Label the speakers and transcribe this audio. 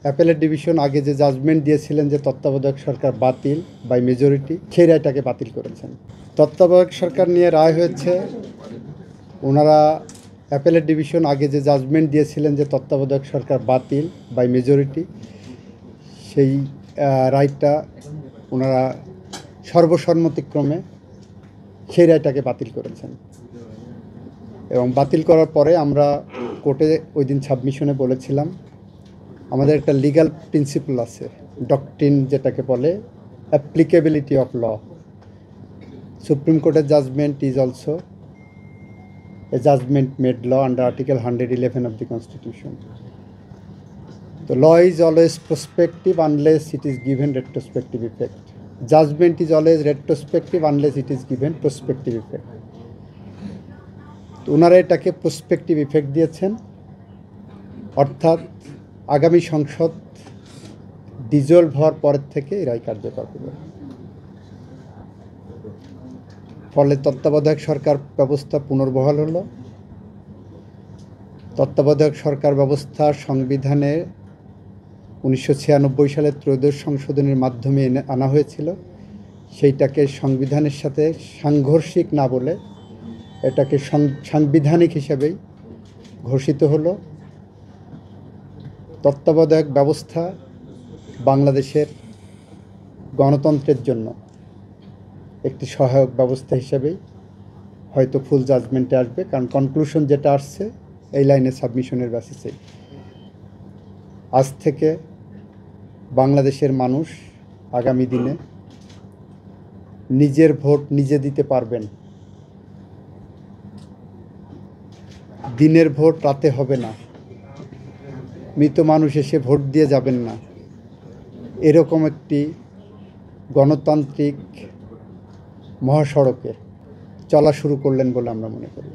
Speaker 1: Appellate division আগে যে judgement দিয়েছিলেন যে তত্ত্বাবধায়ক সরকার বাতিল বাই মেজরিটি, সেই রায়টাকে বাতিল করেছেন। তত্ত্বাবধায়ক সরকার নিয়ে রায় হয়েছে, ওনারা অ্যাপেলেট ডিভিশন আগে যে জাজমেন্ট দিয়েছিলেন যে তত্ত্বাবধায়ক সরকার বাতিল বাই মেজরিটি, সেই রায়টা ওনারা সর্বসম্মতিক্রমে সেই রায়টাকে বাতিল করেছেন। এবং বাতিল করার পরে আমরা কোর্টে ওই দিন সাবমিশনে বলেছিলাম, আমাদের একটা লিগ্যাল প্রিন্সিপাল আছে, ডক্ট্রিন যেটাকে বলে অ্যাপ্লিকেবিলিটি অফ ল। সুপ্রিম কোর্টের judgment is also a judgment made law under article 111 of the Constitution. The law is always prospective unless it is given retrospective effect. Judgment is always retrospective unless it is given prospective effect. ওনারা এটাকে prospective effect দিয়েছেন, অর্থাৎ আগামী সংসদ dissolved হওয়ার পরের থেকে এই রায় কার্যকর হবে। ফলে তত্ত্বাবধায়ক সরকার ব্যবস্থা পুনর্বহাল হলো। তত্ত্বাবধায়ক সরকার ব্যবস্থা সংবিধানে 1996 সালের ত্রয়োদশ সংশোধনের মাধ্যমে আনা হয়েছিল। সেইটাকে সংবিধানের সাথে সাংঘর্ষিক না বলে এটাকে সাংবিধানিক হিসাবেই ঘোষিত হলো। তত্ত্বাবধায়ক ব্যবস্থা বাংলাদেশের গণতন্ত্রের জন্য একটি সহায়ক ব্যবস্থা হিসাবেই হয়তো ফুল জাজমেন্টে আসবে, কারণ কনক্লুশন যেটা আসছে এই লাইনে সাবমিশনের বেসিসে আজ থেকে বাংলাদেশের মানুষ আগামী দিনে নিজের ভোট নিজে দিতে পারবেন। দিনের ভোট রাতে হবে না, মৃত মানুষ এসে ভোট দিয়ে যাবেন না, এরকম একটি গণতান্ত্রিক মহাসড়কে চলা শুরু করলেন বলে আমরা মনে করি।